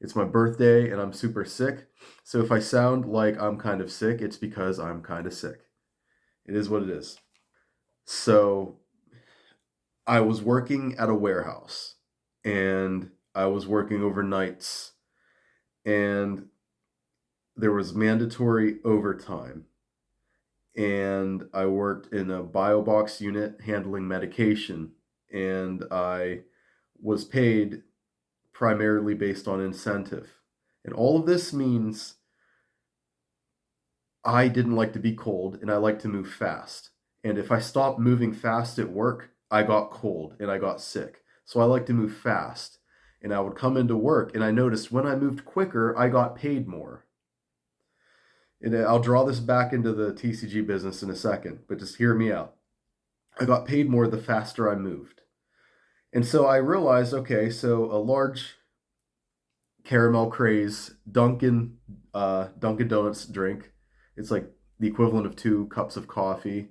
It's my birthday and I'm super sick. So if I sound like I'm kind of sick, it's because I'm kind of sick. It is what it is. So I was working at a warehouse and I was working overnights and there was mandatory overtime. And I worked in a biobox unit handling medication. And I was paid primarily based on incentive. And all of this means I didn't like to be cold and I like to move fast. And if I stopped moving fast at work, I got cold and I got sick. So I like to move fast. And I would come into work and I noticed when I moved quicker, I got paid more. And I'll draw this back into the TCG business in a second, but just hear me out. I got paid more the faster I moved. And so I realized, okay, so a large caramel craze Dunkin' Donuts drink. It's like the equivalent of 2 cups of coffee.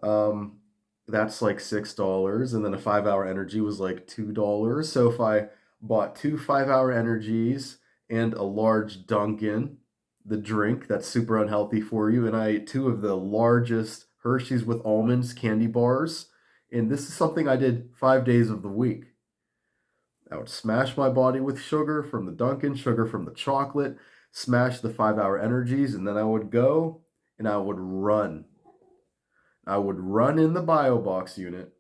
Um, that's like $6, and then a 5 hour energy was like $2. So if I bought 2 5 hour energies and a large Dunkin', the drink that's super unhealthy for you, and I ate 2 of the largest Hershey's with almonds candy bars, and this is something I did 5 days of the week. I would smash my body with sugar from the Dunkin', sugar from the chocolate, smash the 5 hour energies, and then I would go and I would run. I would run in the bio box unit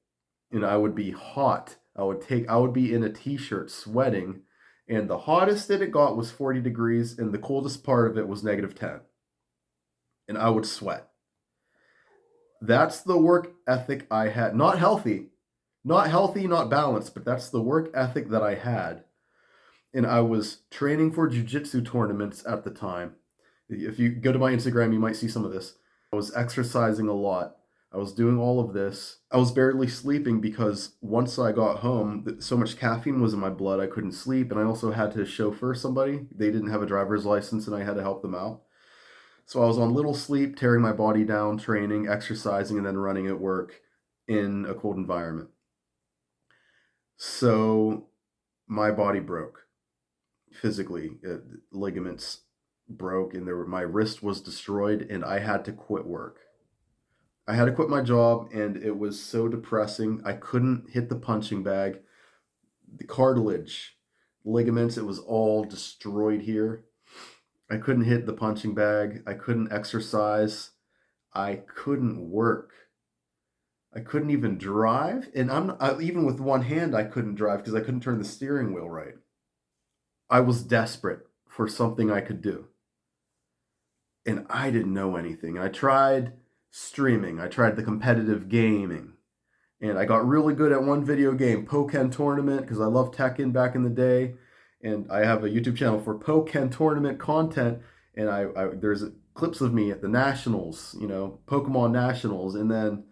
and I would be hot. I would be in a t-shirt sweating, and the hottest that it got was 40 degrees, and the coldest part of it was -10. And I would sweat. That's the work ethic I had. Not healthy, not balanced, but that's the work ethic that I had. And I was training for jiu-jitsu tournaments at the time. If you go to my Instagram, you might see some of this. I was exercising a lot. I was doing all of this. I was barely sleeping because once I got home, so much caffeine was in my blood, I couldn't sleep. And I also had to chauffeur somebody. They didn't have a driver's license, and I had to help them out. So I was on little sleep, tearing my body down, training, exercising, and then running at work in a cold environment. So my body broke physically. Ligaments broke, and my wrist was destroyed, and I had to quit work. I had to quit my job, and it was so depressing. I couldn't hit the punching bag. The cartilage, ligaments, it was all destroyed here. I couldn't hit the punching bag. I couldn't exercise. I couldn't work. I couldn't even drive. And even with one hand, I couldn't drive because I couldn't turn the steering wheel right. I was desperate for something I could do. And I didn't know anything. I tried streaming. I tried the competitive gaming. And I got really good at one video game, Pokken Tournament, because I loved Tekken back in the day. And I have a YouTube channel for Pokken Tournament content. And there's clips of me at the Nationals, Pokemon Nationals. And then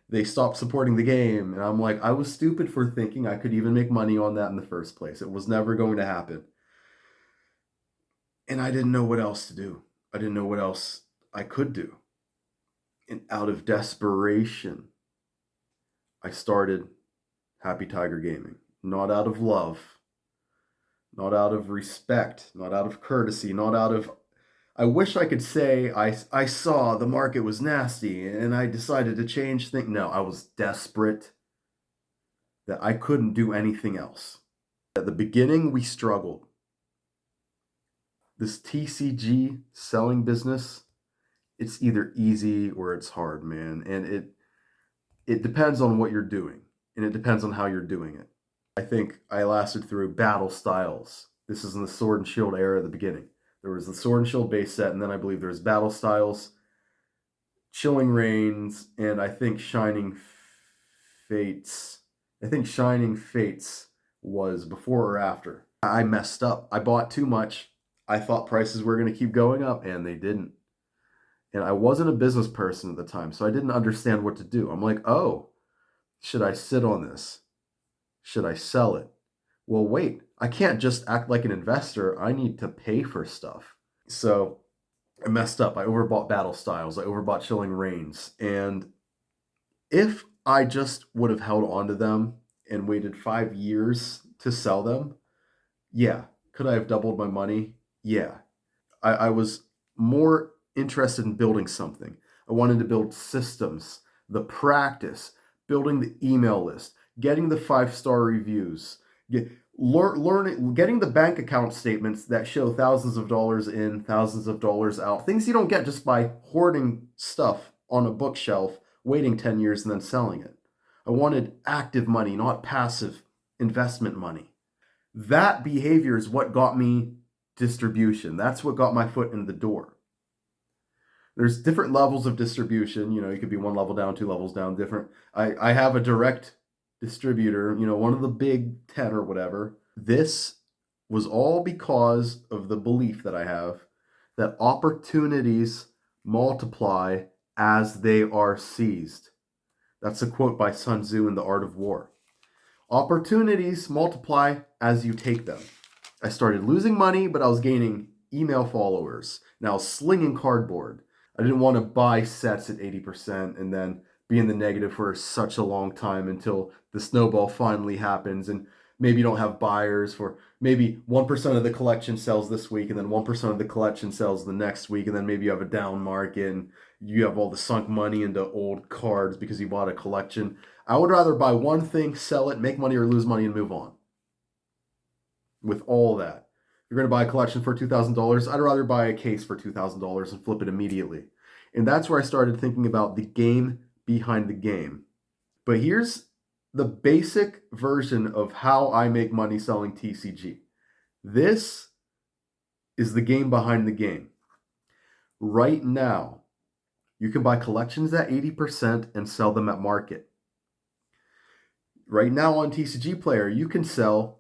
they stopped supporting the game. And I'm like, I was stupid for thinking I could even make money on that in the first place. It was never going to happen. And I didn't know what else to do. I didn't know what else I could do. And out of desperation, I started Happy Tiger Gaming. Not out of love, not out of respect, not out of courtesy, not out of. I wish I could say I saw the market was nasty and I decided to change things. No, I was desperate that I couldn't do anything else. At the beginning, we struggled. This TCG selling business, it's either easy or it's hard, man. And it depends on what you're doing, and it depends on how you're doing it. I think I lasted through Battle Styles. This is in the Sword and Shield era at the beginning. There was the Sword and Shield base set, and then I believe there was Battle Styles, Chilling Reigns, and I think Shining Fates. I think Shining Fates was before or after. I messed up. I bought too much. I thought prices were going to keep going up, and they didn't. And I wasn't a business person at the time, so I didn't understand what to do. I'm like, oh, should I sit on this? Should I sell it? Well, wait, I can't just act like an investor. I need to pay for stuff. So I messed up. I overbought Battle Styles. I overbought Chilling Reigns. And if I just would have held on to them and waited 5 years to sell them, yeah, Could I have doubled my money? Yeah. I was more interested in building something. I wanted to build systems, the practice, building the email list, getting the 5-star reviews, learning, getting the bank account statements that show thousands of dollars in, thousands of dollars out. Things you don't get just by hoarding stuff on a bookshelf, waiting 10 years and then selling it. I wanted active money, not passive investment money. That behavior is what got me distribution. That's what got my foot in the door. There's different levels of distribution. You know, you could be one level down, 2 levels down, different. I have a direct distributor, you know, one of the big 10 or whatever. This was all because of the belief that I have that opportunities multiply as they are seized. That's a quote by Sun Tzu in The Art of War. Opportunities multiply as you take them. I started losing money, but I was gaining email followers. And I was slinging cardboard. I didn't want to buy sets at 80% and then be in the negative for such a long time until the snowball finally happens and maybe you don't have buyers for maybe 1% of the collection sells this week and then 1% of the collection sells the next week and then maybe you have a down market and you have all the sunk money into old cards because you bought a collection. I would rather buy one thing, sell it, make money or lose money and move on. With all that. You're going to buy a collection for $2,000. I'd rather buy a case for $2,000 and flip it immediately. And that's where I started thinking about the game behind the game. But here's the basic version of how I make money selling TCG. This is the game behind the game. Right now, you can buy collections at 80% and sell them at market. Right now on TCG Player, you can sell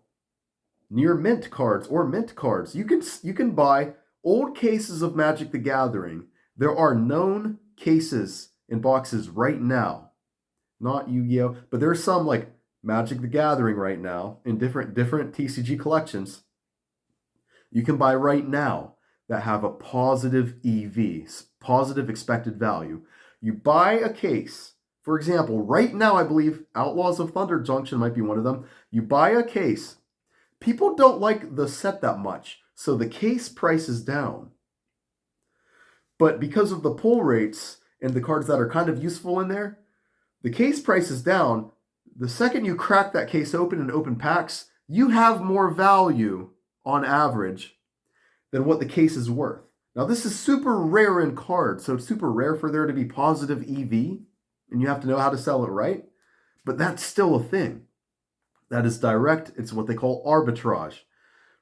near mint cards or mint cards. You can buy old cases of Magic the Gathering. There are known cases in boxes right now, not Yu-Gi-Oh, but there's some like Magic the Gathering right now in different TCG collections. You can buy right now that have a positive EV, positive expected value. You buy a case, for example, right now I believe Outlaws of Thunder Junction might be one of them. You buy a case. People don't like the set that much, so the case price is down. But because of the pull rates and the cards that are kind of useful in there, the case price is down. The second you crack that case open and open packs, you have more value on average than what the case is worth. Now, this is super rare in cards, so it's super rare for there to be positive EV, and you have to know how to sell it right, but that's still a thing. That is direct. It's what they call arbitrage.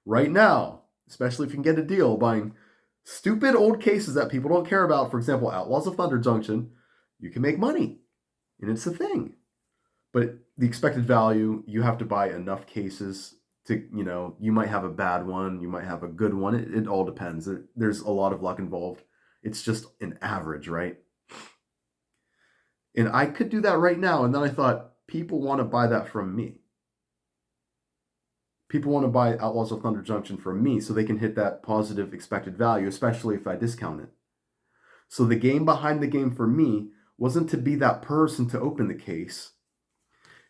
Right now, especially if you can get a deal buying stupid old cases that people don't care about, for example, Outlaws of Thunder Junction, you can make money. And it's a thing. But the expected value, you have to buy enough cases to, you know, you might have a bad one, you might have a good one. It all depends. There's a lot of luck involved. It's just an average, right? And I could do that right now. And then I thought, people want to buy that from me. People want to buy Outlaws of Thunder Junction from me so they can hit that positive expected value, especially if I discount it. So the game behind the game for me wasn't to be that person to open the case.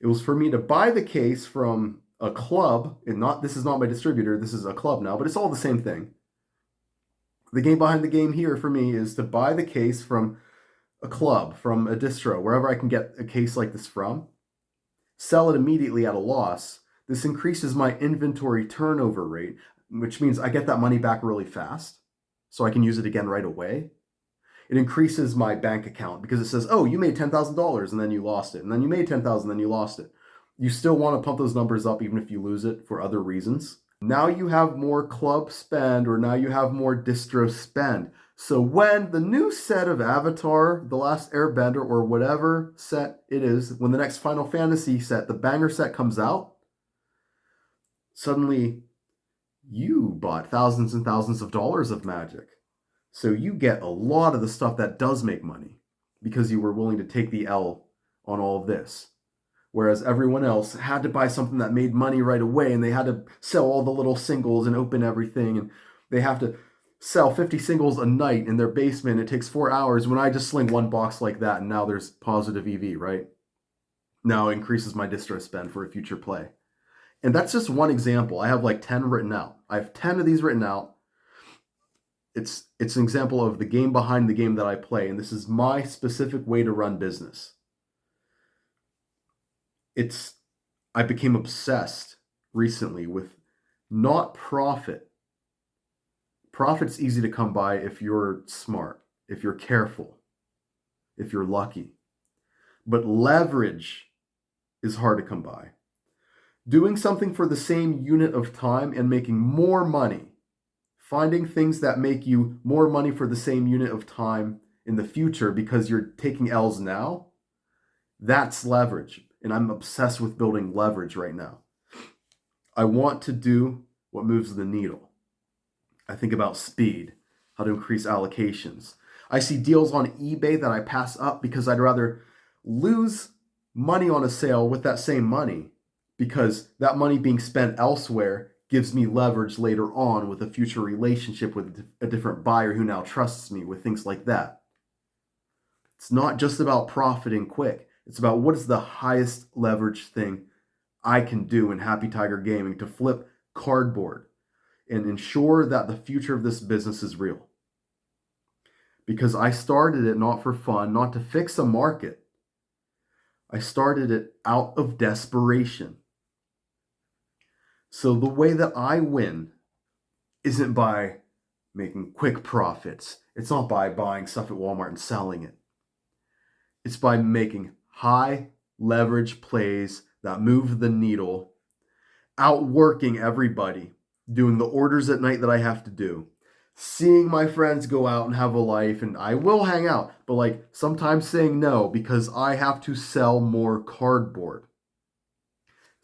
It was for me to buy the case from a club, and this is not my distributor, this is a club now, but it's all the same thing. The game behind the game here for me is to buy the case from a club, from a distro, wherever I can get a case like this from, sell it immediately at a loss. This increases my inventory turnover rate, which means I get that money back really fast, so I can use it again right away. It increases my bank account because it says, oh, you made $10,000 and then you lost it. And then you made $10,000 and then you lost it. You still want to pump those numbers up even if you lose it for other reasons. Now you have more club spend, or now you have more distro spend. So when the new set of Avatar, The Last Airbender, or whatever set it is, when the next Final Fantasy set, the banger set comes out, suddenly you bought thousands and thousands of dollars of Magic. So you get a lot of the stuff that does make money because you were willing to take the L on all of this. Whereas everyone else had to buy something that made money right away, and they had to sell all the little singles and open everything, and they have to sell 50 singles a night in their basement. It takes 4 hours when I just sling one box like that, and now there's positive EV, right? Now it increases my distro spend for a future play. And that's just one example. I have like 10 written out. I have 10 of these written out. It's an example of the game behind the game that I play, and this is my specific way to run business. I became obsessed recently with not profit. Profit's easy to come by if you're smart, if you're careful, if you're lucky. But leverage is hard to come by. Doing something for the same unit of time and making more money, finding things that make you more money for the same unit of time in the future because you're taking L's now, that's leverage. And I'm obsessed with building leverage right now. I want to do what moves the needle. I think about speed, how to increase allocations. I see deals on eBay that I pass up because I'd rather lose money on a sale with that same money, because that money being spent elsewhere gives me leverage later on with a future relationship with a different buyer who now trusts me with things like that. It's not just about profiting quick. It's about what is the highest leverage thing I can do in Happy Tiger Gaming to flip cardboard and ensure that the future of this business is real. Because I started it not for fun, not to fix a market. I started it out of desperation. So the way that I win isn't by making quick profits. It's not by buying stuff at Walmart and selling it. It's by making high leverage plays that move the needle, outworking everybody, doing the orders at night that I have to do, seeing my friends go out and have a life, and I will hang out, but like sometimes saying no because I have to sell more cardboard.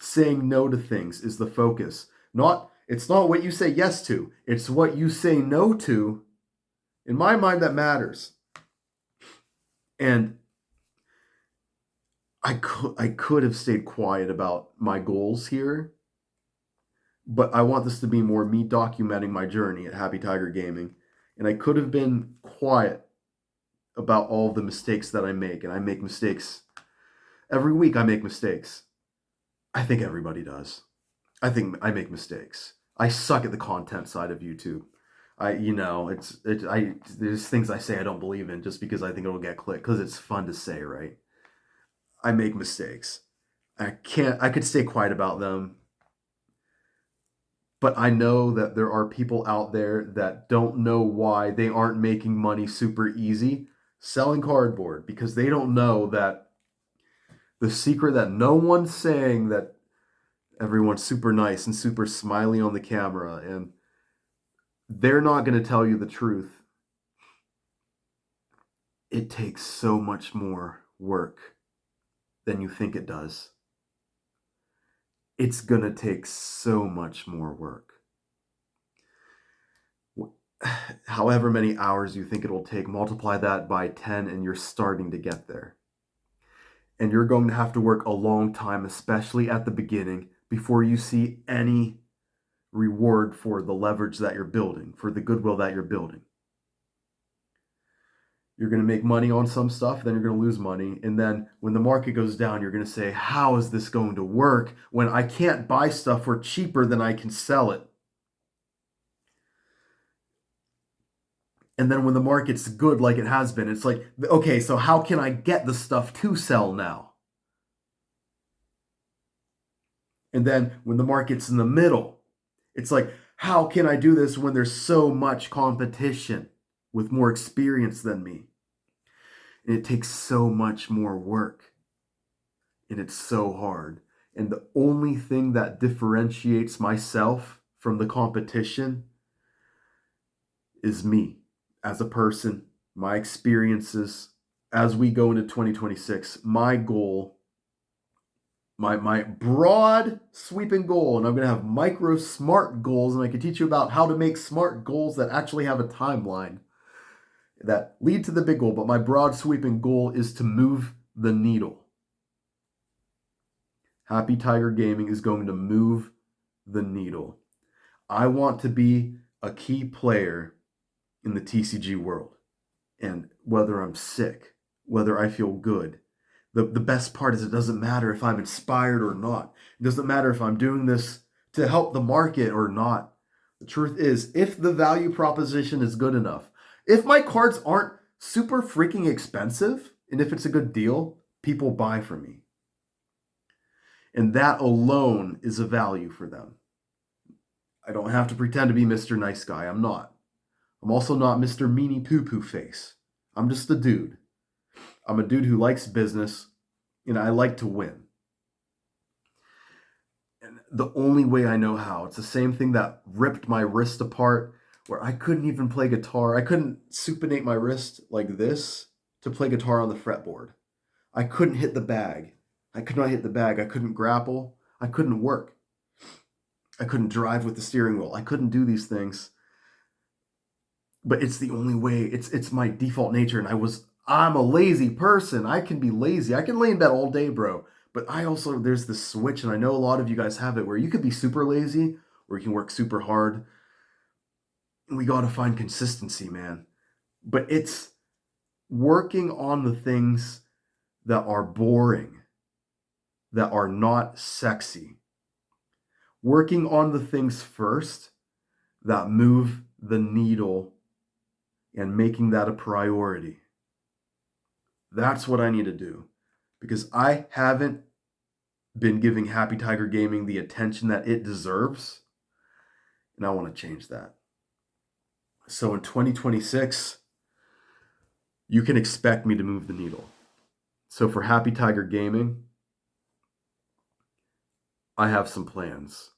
Saying no to things is the focus. It's not what you say yes to, it's what you say no to, in my mind, that matters. And I could have stayed quiet about my goals here, but I want this to be more me documenting my journey at Happy Tiger Gaming. And I could have been quiet about all of the mistakes that I make. And I make mistakes. Every week I make mistakes. I think everybody does. I think I make mistakes. I suck at the content side of YouTube. There's things I say I don't believe in just because I think it'll get clicked, because it's fun to say, right? I make mistakes. I could stay quiet about them. But I know that there are people out there that don't know why they aren't making money super easy selling cardboard, because they don't know that the secret that no one's saying, that everyone's super nice and super smiley on the camera, and they're not going to tell you the truth. It takes so much more work than you think it does. It's going to take so much more work. However many hours you think it'll take, multiply that by 10 and you're starting to get there. And you're going to have to work a long time, especially at the beginning, before you see any reward for the leverage that you're building, for the goodwill that you're building. You're going to make money on some stuff, then you're going to lose money. And then when the market goes down, you're going to say, how is this going to work when I can't buy stuff for cheaper than I can sell it? And then when the market's good, like it has been, it's like, okay, so how can I get the stuff to sell now? And then when the market's in the middle, it's like, how can I do this when there's so much competition with more experience than me? And it takes so much more work. And it's so hard. And the only thing that differentiates myself from the competition is me as a person, my experiences. As we go into 2026, my goal, my broad sweeping goal, and I'm going to have micro smart goals, and I can teach you about how to make smart goals that actually have a timeline that lead to the big goal. But my broad sweeping goal is to move the needle. Happy Tiger Gaming is going to move the needle. I want to be a key player in the TCG world. And whether I'm sick, whether I feel good, The best part is it doesn't matter if I'm inspired or not. It doesn't matter if I'm doing this to help the market or not. The truth is, if the value proposition is good enough, if my cards aren't super freaking expensive, and if it's a good deal, people buy from me. And that alone is a value for them. I don't have to pretend to be Mr. Nice Guy. I'm not. I'm also not Mr. Meanie Poo Poo Face. I'm just a dude. I'm a dude who likes business, and I like to win. And the only way I know how, it's the same thing that ripped my wrist apart, where I couldn't even play guitar. I couldn't supinate my wrist like this to play guitar on the fretboard. I couldn't hit the bag. I could not hit the bag. I couldn't grapple. I couldn't work. I couldn't drive with the steering wheel. I couldn't do these things. But it's the only way. It's my default nature. And I'm a lazy person. I can be lazy. I can lay in bed all day, bro. But there's this switch, and I know a lot of you guys have it, where you could be super lazy or you can work super hard. And we got to find consistency, man. But it's working on the things that are boring, that are not sexy. Working on the things first that move the needle and making that a priority. That's what I need to do, because I haven't been giving Happy Tiger Gaming the attention that it deserves, and I want to change that. So in 2026, you can expect me to move the needle. So for Happy Tiger Gaming, I have some plans,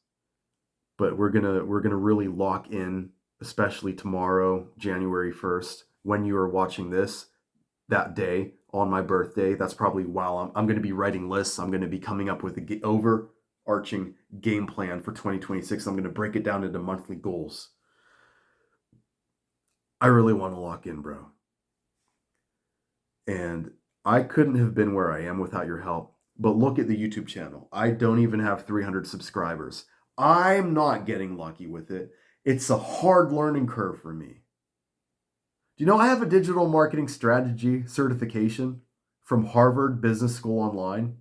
but we're gonna really lock in, especially tomorrow, January 1st, when you are watching this, that day on my birthday. That's probably while I'm going to be writing lists. I'm going to be coming up with the overarching game plan for 2026. I'm going to break it down into monthly goals. I really want to lock in, bro. And I couldn't have been where I am without your help. But look at the YouTube channel. I don't even have 300 subscribers. I'm not getting lucky with it. It's a hard learning curve for me. Do you know I have a digital marketing strategy certification from Harvard Business School Online?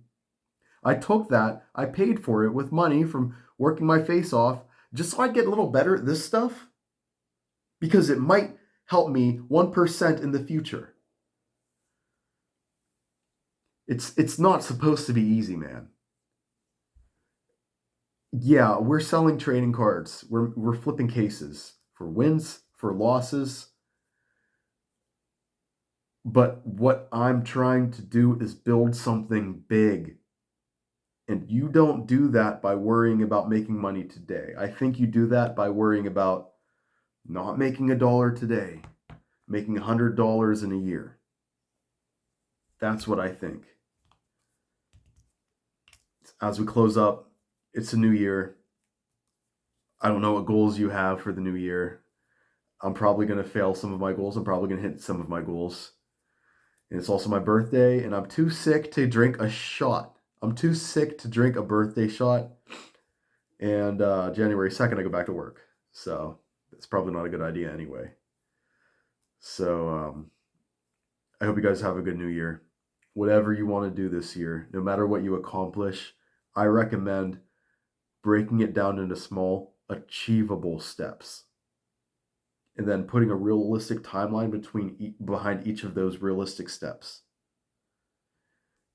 I took that, I paid for it with money from working my face off just so I'd get a little better at this stuff, because it might help me 1% in the future. It's not supposed to be easy, man. Yeah, we're selling trading cards. We're flipping cases for wins, for losses. But what I'm trying to do is build something big. And you don't do that by worrying about making money today. I think you do that by worrying about not making $1 today, making $100 in a year. That's what I think. As we close up, it's a new year. I don't know what goals you have for the new year. I'm probably going to fail some of my goals. I'm probably going to hit some of my goals. And it's also my birthday, and I'm too sick to drink a shot. I'm too sick to drink a birthday shot. And January 2nd, I go back to work. So it's probably not a good idea anyway. So I hope you guys have a good new year. Whatever you want to do this year, no matter what you accomplish, I recommend breaking it down into small, achievable steps. And then putting a realistic timeline behind each of those realistic steps.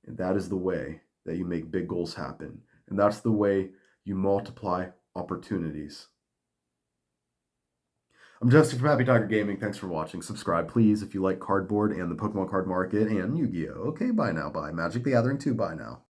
And that is the way that you make big goals happen. And that's the way you multiply opportunities. I'm Justin from Happy Tiger Gaming. Thanks for watching. Subscribe, please, if you like cardboard and the Pokemon card market and Yu-Gi-Oh! Okay, bye now. Bye. Magic the Gathering 2, bye now.